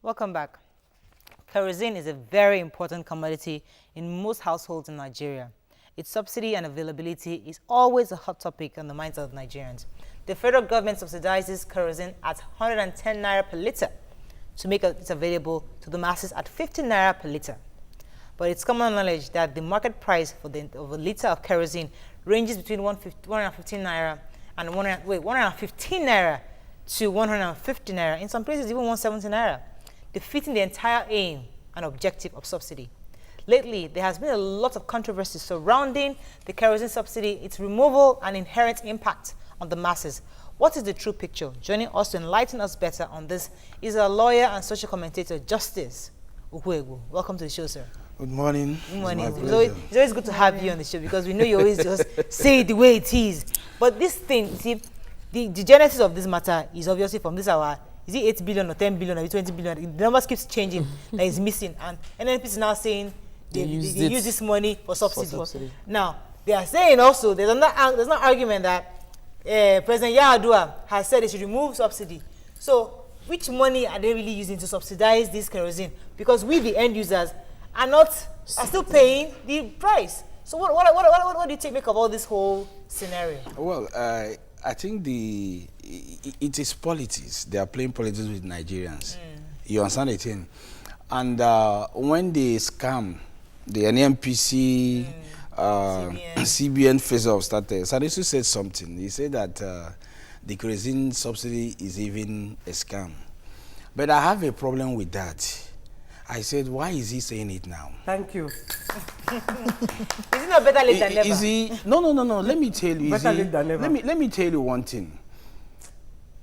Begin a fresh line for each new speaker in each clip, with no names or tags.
Welcome back. Kerosene is a very important commodity in most households in Nigeria. Its subsidy and availability is always a hot topic on the minds of Nigerians. The federal government subsidizes kerosene at 110 naira per litre to make it available to the masses at 50 naira per litre. But it's common knowledge that the market price of a litre of kerosene ranges between 115 naira and 115 naira to 150 naira, in some places even 170 naira, defeating the entire aim and objective of subsidy. Lately, there has been a lot of controversy surrounding the kerosene subsidy, its removal, and inherent impact on the masses. What is the true picture? Joining us to enlighten us better on this is a lawyer and social commentator, Justice Uhuegbu. Welcome to the show, sir.
Good morning.
Good morning. It's always good to have you on the show because we know you always just say it the way it is. But this thing, see, the genesis of this matter is obviously from this hour. Is it 8 billion or 10 billion or 20 billion? The numbers keeps changing. That is missing. And NNP is now saying they use this money for subsidy. Now, they are saying also, there's no argument that President Yar'Adua has said they should remove subsidy. So, which money are they really using to subsidize this kerosene? Because we, the end users, are still paying the price. So, what do you make of all this whole scenario?
Well, I think it is politics. They are playing politics with Nigerians. You understand the thing? And when they scam, the NNPC, CBN face-off started, Sanusi said something. He said that the kerosene subsidy is even a scam. But I have a problem with that. I said, why is he saying it now?
Thank you.
Is it not better late than never?
Is he? No. Let me tell you.
Better late than never.
Let me tell you one thing.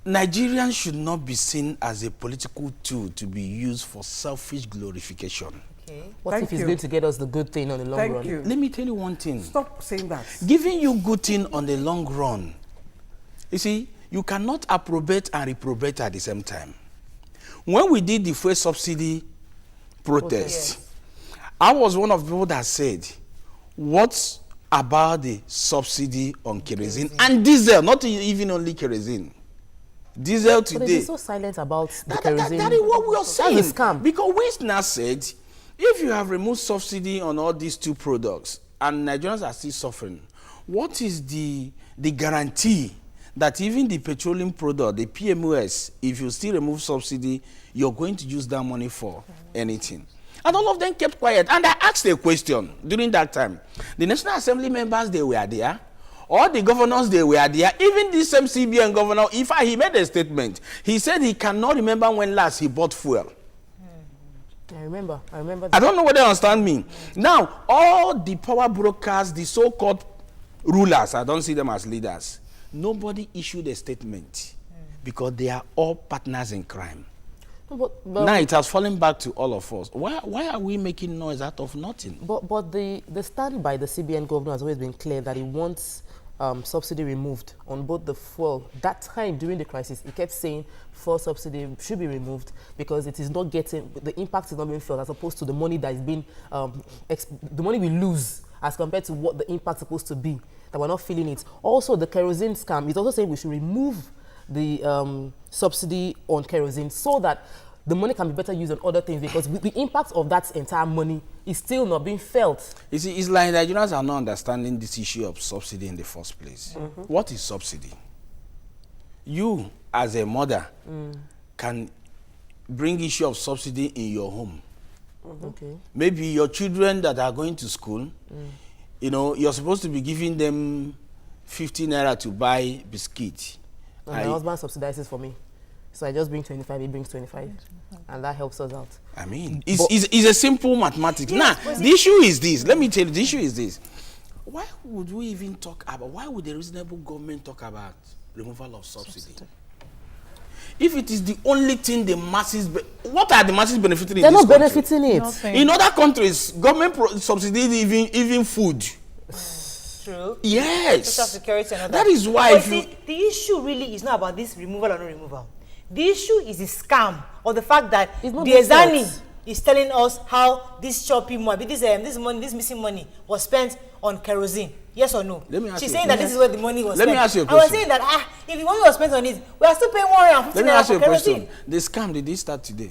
Nigerians should not be seen as a political tool to be used for selfish glorification.
Okay.
What if it's going to get us the good thing on the long run?
Thank you.
Let me tell you one thing.
Stop saying that.
Giving you good thing on the long run. You see, you cannot approbate and reprobate at the same time. When we did the first subsidy protest,
Yes.
I was one of the people that said, what about the subsidy on kerosene and diesel, not even only kerosene. Diesel
But they've
today.
been so silent about the
That
kerosene.
is what we are saying.
That's a scam.
Because we now said, if you have removed subsidy on all these two products and Nigerians are still suffering, what is the guarantee that even the petroleum product, the PMOS, if you still remove subsidy, you're going to use that money for anything? And all of them kept quiet. And I asked a question during that time. The National Assembly members, they were there. All the governors, they were there. Even this same CBN governor, he made a statement. He said he cannot remember when last he bought fuel.
I remember that.
I don't know whether you understand me. Now, all the power brokers, the so-called rulers, I don't see them as leaders, nobody issued a statement because they are all partners in crime.
But
Now it has fallen back to all of us. Why are we making noise out of nothing?
But the stand by the CBN governor has always been clear that he wants subsidy removed on both the fuel. That time during the crisis, he kept saying fuel subsidy should be removed because it is not getting, the impact is not being felt as opposed to the money that is being, the money we lose as compared to what the impact is supposed to be, that we're not feeling it. Also, the kerosene scam is also saying we should remove the subsidy on kerosene so that the money can be better used on other things because the impact of that entire money is still not being felt.
You see, it's like Nigerians are not understanding this issue of subsidy in the first place. What is subsidy? You, as a mother, can bring issue of subsidy in your home.
Okay.
Maybe your children that are going to school, you know, you're supposed to be giving them 50 naira to buy biscuit.
And my husband subsidizes for me. So I just bring 25, he brings 25. And that helps us out.
I mean, it's a simple mathematics. Now, the issue is this. Let me tell you, the issue is this. Why would we even talk about, why would the reasonable government talk about removal of subsidy? If it is the only thing the masses, what are the masses benefiting in this country?
They're not benefiting it.
Nothing.
In other countries, government subsidies even food.
True.
Yes.
Social security and all
That is why
But
if you...
see, the issue really is not about this removal or no removal. The issue is the scam or the fact that the
It's not being felt.
Ezani is telling us how this shopping money, this money, this missing money was spent on kerosene. Yes or no?
Let me ask
She's
you
saying
a
that
question.
this is where the money was
Let
spent.
me ask you a
I was
question.
saying that if the money was spent on it, we are still paying 150
Let me
naira
ask you
for
a
kerosene.
question. The scam, did it start today?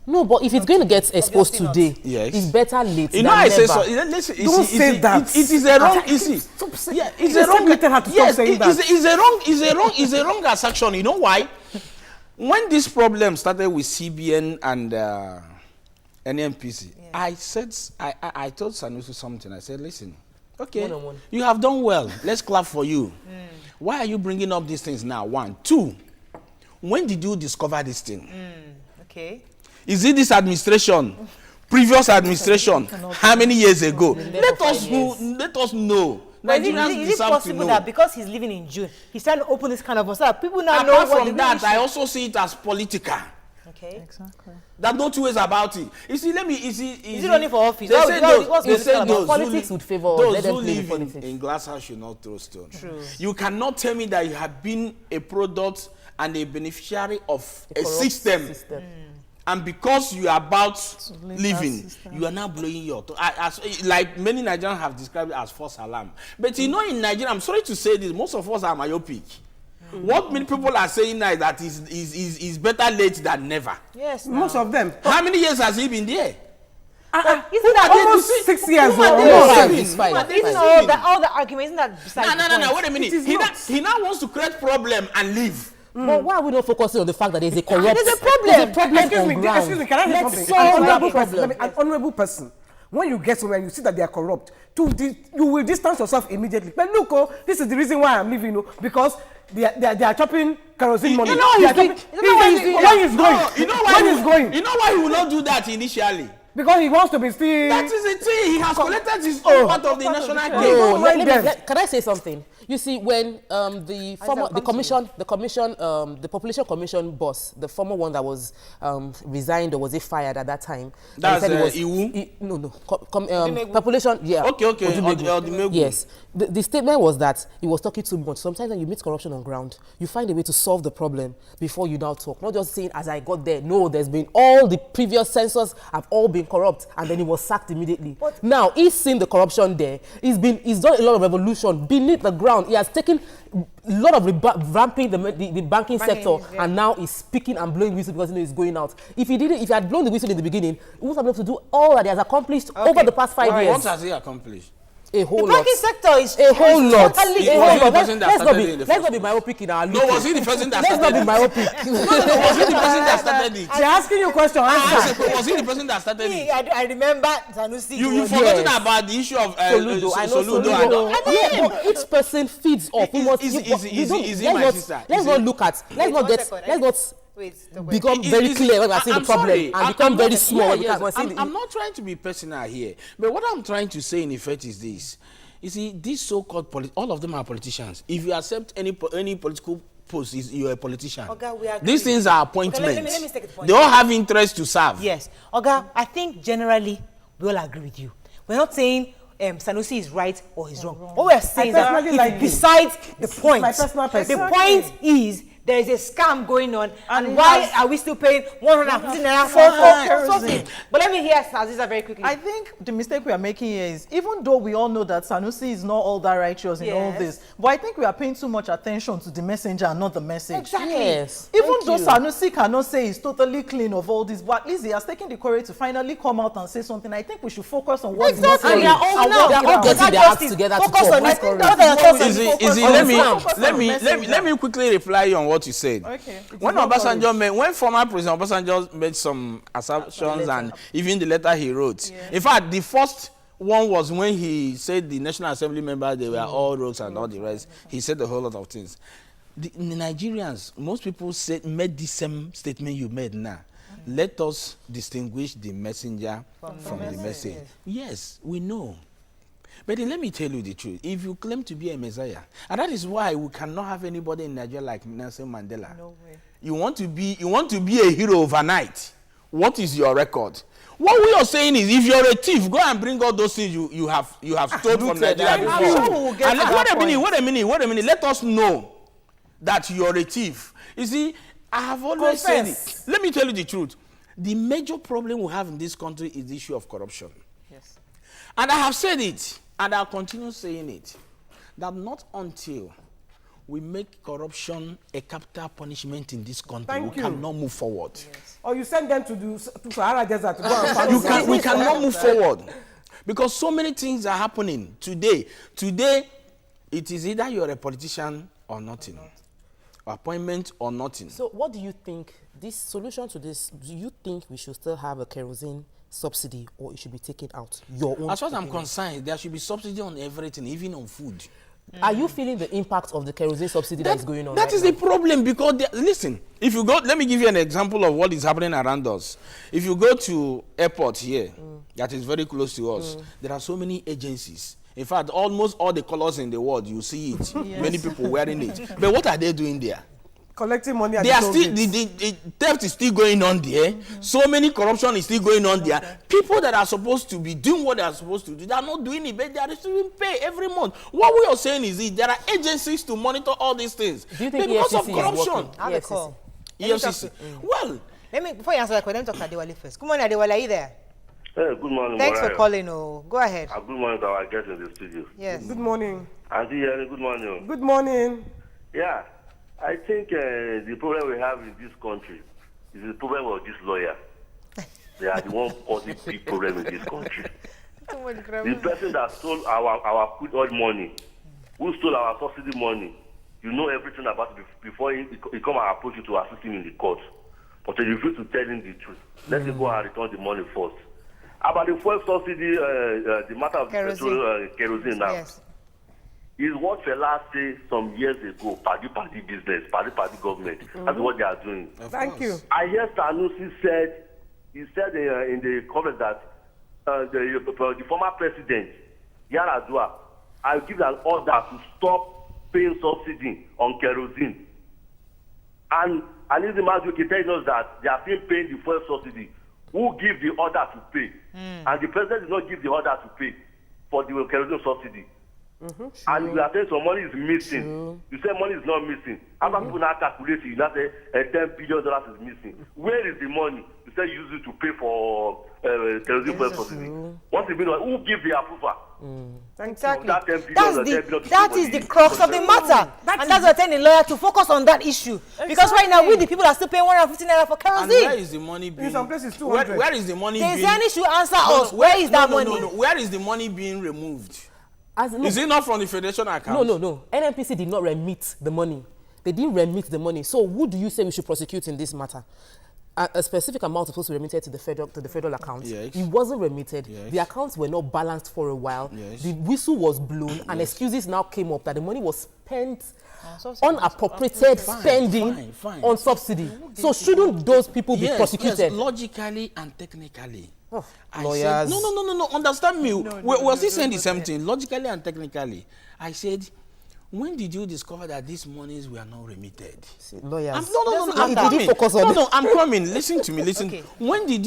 No, but if it's going to get exposed today,
yes,
it's better late than
I
never.
say so. Listen,
Don't say that.
It is a wrong. Yeah, it's a wrong. Yes, it's a wrong assertion. You know why? When this problem started with CBN and NMPC, I told Sanusi something. I said, listen, okay, you have done well. Let's clap for you. Why are you bringing up these things now? 1, 2. When did you discover this thing?
Okay.
Is it this administration? Previous administration? How many years ago? Let us know.
But is it possible that because he's living in June, he's trying to open this kind of so that people now know what
Apart from that, I also see it as political.
Okay.
Exactly.
There's no two ways about it. You see, is
it running for office?
They say those
politics would favor
those
let them
who
play the
live
politics.
in glass house should not throw stone.
True.
You cannot tell me that you have been a product and a beneficiary of a
corrupt
system. And because you are about living, you are now blowing your like many Nigerians have described it as false alarm. But you know, in Nigeria, I'm sorry to say this, most of us are myopic. What many people are saying now is that is better late than never.
Yes.
Most of them.
How many years has he been there?
Isn't that
almost 6 years?
It's fine.
Isn't all the arguments? Isn't that besides the
No.
point?
Wait a minute. He now wants to create problem and leave.
But why are we not focusing on the fact that there's a corrupt?
There's a problem.
There's a problem on ground.
Excuse me, can I say something?
solve that
An
problem.
honorable person, when you get somewhere and you see that they are corrupt, you will distance yourself immediately. But look, this is the reason why I'm leaving, because they are chopping kerosene money.
You know he's doing.
When he's going.
You know why he will not do that initially?
Because he wants to be still.
That is the thing. He has collected his own part of the national gain.
Can I say something? You see, when the population commission boss, the former one that was resigned or was he fired at that time?
That's
Iwu? No. Population, yeah.
Okay. Odimegwu.
Yes. The statement was that he was talking too much. Sometimes when you meet corruption on ground, you find a way to solve the problem before you now talk. Not just saying, as I got there. No, there's been all the previous censors have all been corrupt, and then he was sacked immediately. But now he's seen the corruption there. He's done a lot of revolution beneath the ground. He has taken a lot of revamping the banking sector, and now he's speaking and blowing whistle because he knows he's going out. If he had blown the whistle in the beginning, he wouldn't have been able to do all that he has accomplished over the past 5 years.
What has he accomplished?
A whole lot.
The banking sector is
a whole lot.
Totally
Let's not be myopic in our look.
No, was he the person that
Let's not be myopic.
Was he the person that started it?
They're asking you a question. Answer.
Was he the person that started it?
I remember Sanusi.
You forgotten about the issue of Soludo.
Yeah, but each person feeds off. Let's not become very clear when we are seeing the problem and become very small.
I'm not trying to be personal here, but what I'm trying to say in effect is this. You see, these so-called all of them are politicians. If you accept any political post, you're a politician. These things are appointments.
Let me take the point.
They all have interest to serve.
Yes. Oga, I think generally we all agree with you. We're not saying Sanusi is right or he's wrong. What we're saying is that besides the point. The point is there is a scam going on, and why are we still paying 150 naira for something? But let me hear Aziza very quickly.
I think the mistake we are making here is, even though we all know that Sanusi is not all that righteous in all this, but I think we are paying too much attention to the messenger and not the message.
Exactly.
Yes.
Even though Sanusi cannot say he's totally clean of all this, but at least he has taken the courage to finally come out and say something. I think we should focus on what he's not saying.
And they are all
getting their acts together to
focus on
talk.
it. Let me quickly reply on what you said.
Okay.
When former President Obasanjo made some assumptions and even the letter he wrote. In fact, the first one was when he said the National Assembly members, they were all rogues and all the rest. He said a whole lot of things. The Nigerians, most people made the same statement you made now. Let us distinguish the messenger from the message. Yes, we know. But then let me tell you the truth. If you claim to be a messiah, and that is why we cannot have anybody in Nigeria like Nelson Mandela. No way. You want to be a hero overnight. What is your record? What we are saying is, if you're a thief, go and bring all those things you have stolen from Nigeria before. Wait a minute. Let us know that you're a thief. You see, I have always said it. Let me tell you the truth. The major problem we have in this country is the issue of corruption. Yes. And I have said it. And I'll continue saying it, that not until we make corruption a capital punishment in this country,
Thank
we
you.
cannot move forward.
Yes. Or you send them to Sahara Desert to go and find
We cannot move forward. Because so many things are happening today. Today, it is either you're a politician or nothing. Appointment or nothing.
So what do you think, this solution to this, do you think we should still have a kerosene subsidy or it should be taken out? Your own
As far as I'm
opinion.
concerned, there should be subsidy on everything, even on food.
Are you feeling the impact of the kerosene subsidy that is going on?
That is the problem, because, listen, if you go, let me give you an example of what is happening around us. If you go to airport here, that is very close to us, there are so many agencies. In fact, almost all the colors in the world, you see it. Many people wearing it. But what are they doing there?
collecting money at
They
the
are
toll
still,
gates.
the theft is still going on there. So many corruption is still going on there. People that are supposed to be doing what they are supposed to do, they are not doing it, but they are receiving pay every month. What we are saying is there are agencies to monitor all these things.
Do you think
But because of
EFCC is
corruption,
working?
I have a call.
EFCC. Well,
Let me, before you answer that question, let me talk to Adewale first. Good morning, Adewale, are you there?
Hey, good morning.
Thanks for
Mariah.
calling. Oh, go ahead.
Good morning to our guests in the studio.
Yes.
Good morning.
Auntie Yeri, good morning.
Good morning.
Yeah, I think the problem we have in this country is the problem of this lawyer. They are the one causing big problem in this country. The person that stole our good oil money, who stole our subsidy money, you know everything about it before he come and approach you to assist him in the court. But you refuse to tell him the truth. Let him go and return the money first. About the fuel subsidy, the matter of
Kerosene.
kerosene now,
Yes.
is what Fela said some years ago, party business, party government. That's what they are doing.
Thank you.
I hear Sanusi said, he said in the comment that the former president, Yaradua, I give an order to stop paying subsidy on kerosene. And Alizi Mazuki telling us that they are still paying the fuel subsidy. Who give the order to pay? And the president did not give the order to pay for the kerosene subsidy. And you are saying some money is missing. You say money is not missing. After people now calculate it, you now say $10 billion is missing. Where is the money? You say use it to pay for kerosene fuel subsidy. What's the meaning? Who give the approval?
Exactly.
That 10 billion,
That's
the 10
the
billion to
that
pay
is
for
the
the-
crux of the matter, and that's what I tell the lawyer to focus on that issue. Because right now, we the people are still paying 150 naira for
and where
kerosene.
is the money being?
In some places, 200.
Where is the money
There's
being?
any should answer us. Where is that money?
No. Where is the money being removed?
No,
Is it not from the federation account?
no. NNPC did not remit the money. They didn't remit the money. So who do you say we should prosecute in this matter? A specific amount was supposed to be remitted to the federal account.
Yes.
It wasn't remitted.
Yes.
The accounts were not balanced for a while.
Yes.
The whistle was blown, and excuses now came up that the money was spent
subsidy.
unappropriated
Fine,
spending
fine.
on subsidy. So shouldn't those people be prosecuted?
Yes, logically and technically.
Oh,
I
lawyers.
said, no, understand me. We're still saying the same thing, logically and technically. I said, when did you discover that these monies were not remitted?
Lawyers.
No,
Doesn't
I'm
matter.
coming.
Focus on
No, I'm coming. Listen to me, listen.
Okay.
When did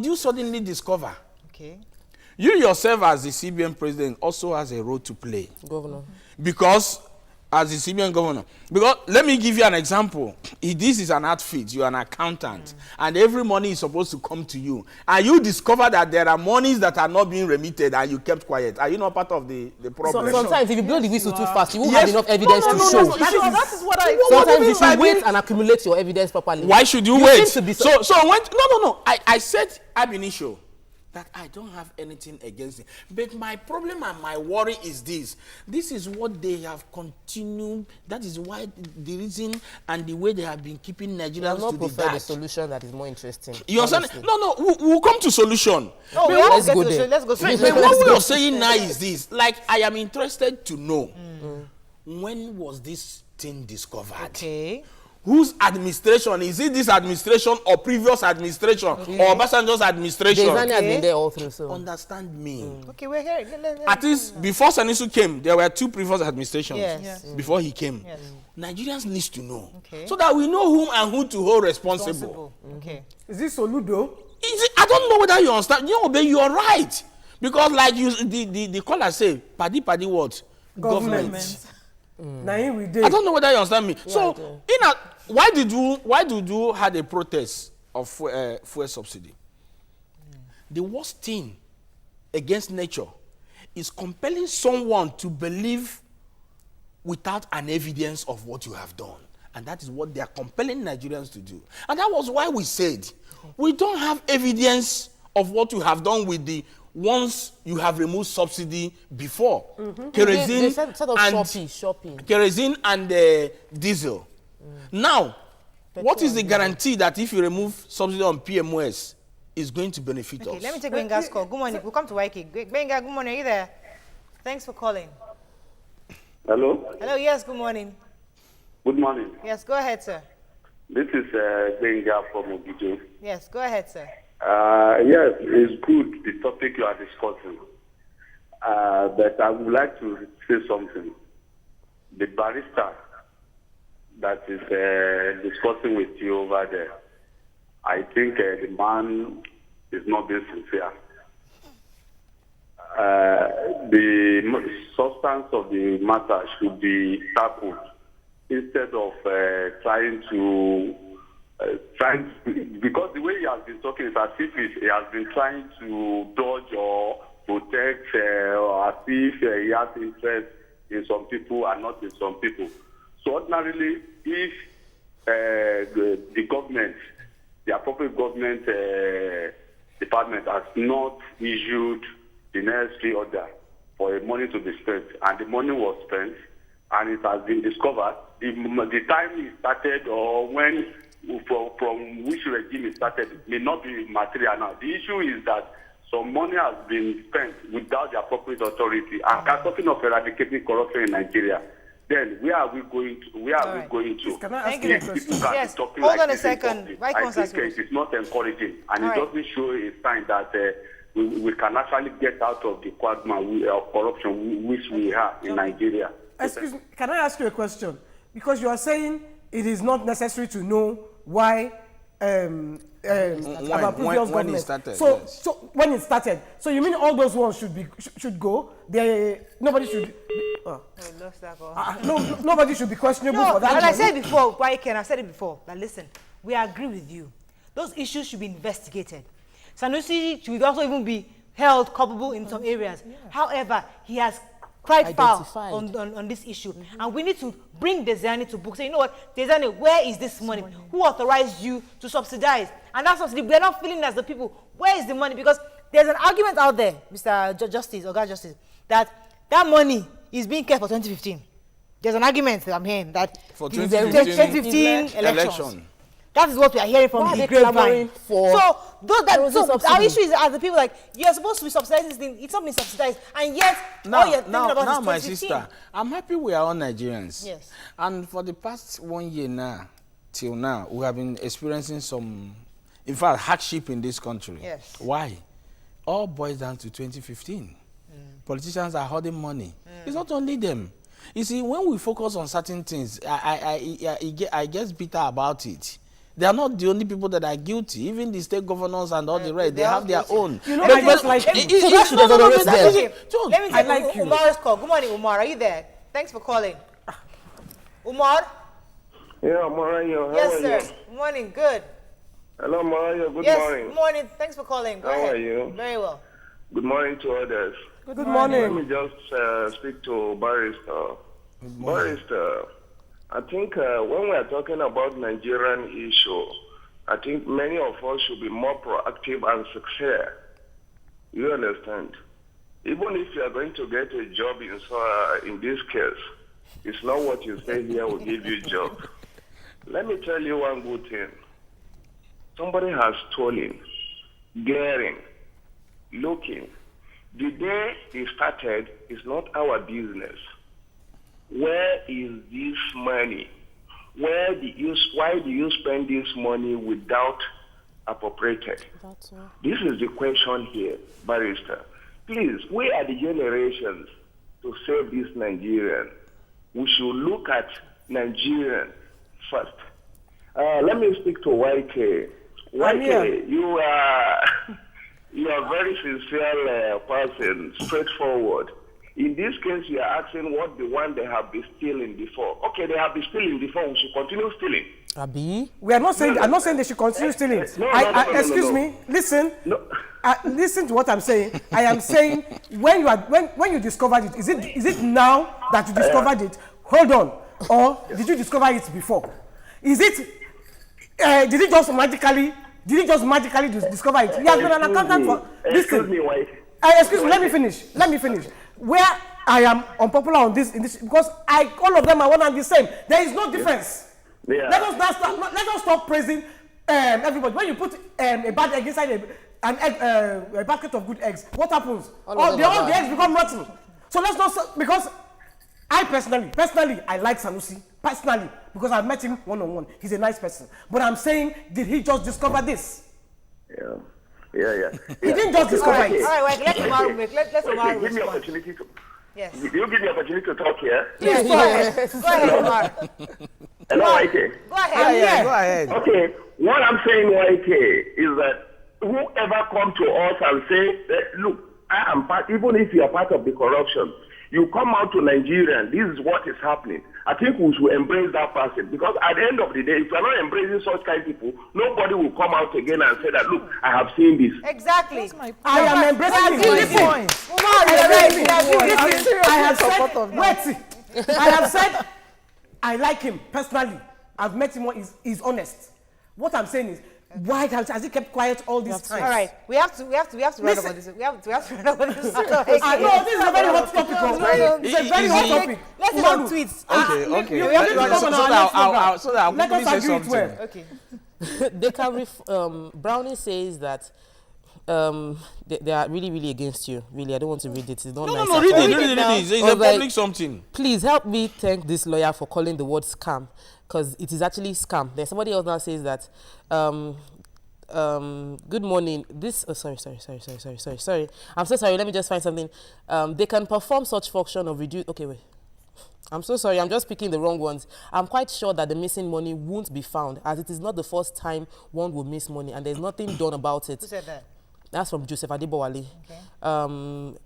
you suddenly discover?
Okay.
You yourself as the CBN president also has a role to play.
Governor.
Because as the CBN governor, because let me give you an example. If this is an outfit, you're an accountant, and every money is supposed to come to you, and you discover that there are monies that are not being remitted and you kept quiet. Are you not part of the problem?
Sometimes if you blow the whistle too fast, you won't have enough evidence to show.
That is what I
Sometimes you should wait and accumulate your evidence properly.
Why should you
You
wait?
seem to be
So when no. I said ab initio that I don't have anything against it. But my problem and my worry is this. This is what they have continued. That is why the reason and the way they have been keeping
You
Nigerians
have
to
not
the
preferred a
dark.
solution that is more interesting.
You understand?
honestly.
No, we'll come to solution.
No, we
let's
let's
go
go
there.
Let's go.
But
straight.
what we are saying now is this. Like, I am interested to know, when was this thing discovered?
Okay.
Whose administration? Is it this administration or previous administration or Obasanjo's administration?
Desani has been there all through, so.
Understand me.
Okay, we're here.
At least before Sanusi came, there were two previous administrations.
Yes.
Before he came.
Yes.
Nigerians need to know.
Okay.
So that we know whom and who to hold responsible.
Responsible. Okay.
Is this Soludo?
I don't know whether you understand. You know, but you're right. Because like the caller say, paddy what?
Government. Now here we did.
I don't know whether you understand me. So,
I do.
why did you had a protest of fuel subsidy? The worst thing against nature is compelling someone to believe without an evidence of what you have done. And that is what they are compelling Nigerians to do. And that was why we said, we don't have evidence of what you have done with the once you have removed subsidy before. Kerosene
They said
and
shopping.
Kerosene and diesel. Now, what is the guarantee that if you remove subsidy on PMOS, is going to benefit us?
Okay, let me take Benga's call. Good morning. We'll come to YK. Benga, good morning. Are you there? Thanks for calling.
Hello?
Hello, yes, good morning.
Good morning.
Yes, go ahead, sir.
This is Benga from Ogijo.
Yes, go ahead, sir.
Yes, it's good, the topic you are discussing. But I would like to say something. The barrister that is discussing with you over there, I think the man is not being sincere. The substance of the matter should be tackled instead of trying to, because the way he has been talking is as if he has been trying to dodge or protect, or as if he has interest in some people and not in some people. So ordinarily, if the government, the appropriate government department has not issued the necessary order for the money to be spent, and the money was spent, and it has been discovered, the time it started or when from which regime it started may not be material now. The issue is that some money has been spent without the appropriate authority. And talking of eradicating corruption in Nigeria, then where are we going to? Where are we going to?
Can I ask
Thank
you
you.
a question?
Yes,
Talking
hold
like
on a
this in
second.
public.
Why
I
can't
think it is not encouraging, and
All
it
right.
doesn't show a sign that we can actually get out of the quagmire of corruption which we have in Nigeria.
Excuse me, can I ask you a question? Because you are saying it is not necessary to know why about previous
when it
government.
started,
So,
yes.
so when it started, so you mean all those ones should go? Nobody should.
We lost that call.
No, nobody should be questionable
No,
for that.
and I
money.
said before, YK, and I said it before, that listen, we agree with you. Those issues should be investigated. Sanusi should also even be held culpable in some areas. However, he has cried foul
Identified.
on this issue. And we need to bring Desani to book. Say, you know what, Desani, where is this money? Who authorized you to subsidize? And that subsidy, we're not feeling as the people, where is the money? Because there's an argument out there, Mr. Justice, Oga Justice, that money is being kept for 2015. There's an argument that I'm hearing that
For
the
2015
elections. That is what we are hearing from
Why are
the
they
grapevine.
clamoring for
So,
kerosene
our
subsidy?
issue is as the people like, you're supposed to be subsidizing this thing, it's not being subsidized, and yet all you're thinking about
now,
is
my
2015.
sister, I'm happy we are all Nigerians.
Yes.
And for the past 1 year now, till now, we have been experiencing some, in fact, hardship in this country.
Yes.
Why? All boils down to 2015. Politicians are hoarding money. It's not only them. You see, when we focus on certain things, I get bitter about it. They are not the only people that are guilty. Even the state governors and all the rest, they have their own.
You know, I just like you.
So that should exonerate them.
Okay,
John,
let me
I
take
like you.
Umar's call. Good morning, Umar. Are you there? Thanks for calling. Umar?
Yeah, Mario, how
Yes,
are
sir.
you?
Good morning. Good.
Hello, Mario, good
Yes,
morning.
good morning. Thanks for calling. Go
How
ahead.
are you?
Very well.
Good morning to others.
Good
Let
morning.
me just speak to Barrister. Barrister, I think when we are talking about Nigerian issue, I think many of us should be more proactive and sincere. You understand? Even if you are going to get a job in this case, it's not what you say here will give you a job. Let me tell you one good thing. Somebody has stolen, getting, looking. The day it started is not our business. Where is this money? Why do you spend this money without appropriated?
That's all.
This is the question here, Barrister. Please, we are the generations to save this Nigerian. We should look at Nigerian first. Let me speak to YK.
I'm here.
YK, you are a very sincere person, straightforward. In this case, you are asking what the one they have been stealing before. Okay, they have been stealing before. We should continue stealing.
Abi?
We are not saying. I'm not saying they should continue stealing.
No,
Excuse
no.
me. Listen.
No.
Listen to what I'm saying. I am saying when you discovered it, is it now that you discovered it? Hold on. Or did you discover it before? Is it, did he just magically discover it? He has been an accountant for this
Excuse
thing.
me, why?
Excuse me, let me finish. Where I am unpopular on this, because all of them are one and the same. There is no difference.
Yeah.
Let us stop praising everybody. When you put a bad egg inside a basket of good eggs, what happens? All the eggs become rotten. So let's not, because I personally, I like Sanusi, personally, because I've met him one-on-one. He's a nice person. But I'm saying, did he just discover this?
Yeah.
He didn't just discover it.
All right, let's Omar
Give me
respond.
opportunity to.
Yes.
You give me opportunity to talk here.
Yes, go ahead. Go ahead, Omar.
Hello, YK.
Go ahead.
Yeah, go ahead.
Okay, what I'm saying, YK, is that whoever come to us and say, look, I am part, even if you are part of the corruption, you come out to Nigeria and this is what is happening. I think we should embrace that person, because at the end of the day, if we are not embracing such kind of people, nobody will come out again and say that, look, I have seen this.
Exactly.
I am embracing it. I have said I like him personally. I've met him. He's honest. What I'm saying is, why has he kept quiet all this time?
All right, we have to run over this. We have to run over this.
I know this is a very hot topic. It's a very hot topic.
Let's do on tweets.
Okay.
We have to run over our
So that I'll
let
quickly
us
say
agree it
something.
well.
Okay.
They can Brownie says that they are really, really against you. Really, I don't want to read it. It's not nice.
No, read it. It's a public something.
Please help me thank this lawyer for calling the word scam, because it is actually scam. Then somebody else now says that good morning. This sorry. I'm so sorry. Let me just find something. They can perform such function of reduce. Okay, wait. I'm so sorry, I'm just picking the wrong ones. I'm quite sure that the missing money won't be found, as it is not the first time one will miss money and there's nothing done about it.
Who said that?
That's from Joseph Adebowale.
Okay.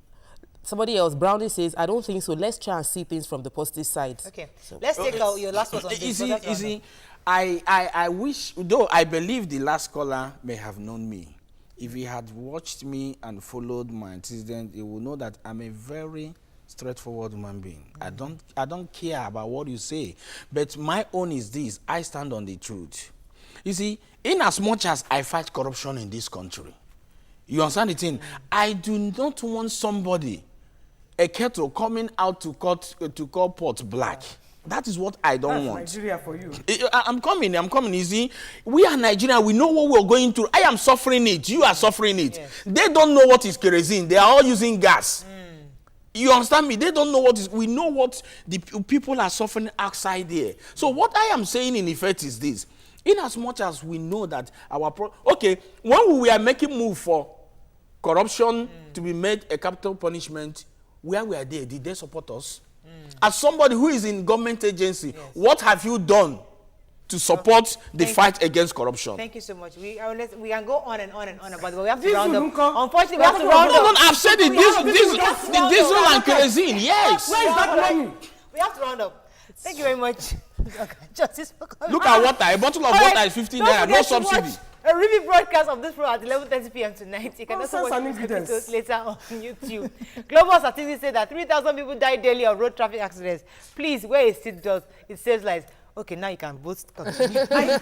Somebody else, Brownie says, I don't think so. Let's try and see things from the positive side.
Okay, so let's take out your last words on this.
You see, I wish, though I believe the last caller may have known me. If he had watched me and followed my antecedents, he would know that I'm a very straightforward human being. I don't care about what you say, but my own is this: I stand on the truth. You see, in as much as I fight corruption in this country, you understand the thing? I do not want somebody, a kettle coming out to call pot black. That is what I don't want.
Nigeria for you.
I'm coming. You see, we are Nigeria. We know what we're going through. I am suffering it. You are suffering it. Yes. They don't know what is kerosene. They are all using gas. You understand me? They don't know what is. We know what the people are suffering outside there. So what I am saying in effect is this: in as much as we know that when we are making move for corruption to be made a capital punishment, where we are there, did they support us? As somebody who is in government agency, what have you done to support the fight against corruption?
Thank you so much. We can go on and on about it, but we have to round up. Unfortunately, we have to
round up. No, I've said it. The diesel and kerosene, yes.
Where is that money?
We have to round up. Thank you very much. Justice for coming.
Look at water. A bottle of water is 15 naira, no subsidy.
A review broadcast of this program at 11:30 p.m. tonight. You can also watch
this
episodes later on YouTube. Global statistics say that 3,000 people die daily of road traffic accidents. Please wear a seatbelt. It saves lives. Okay, now you can both continue.
Bye.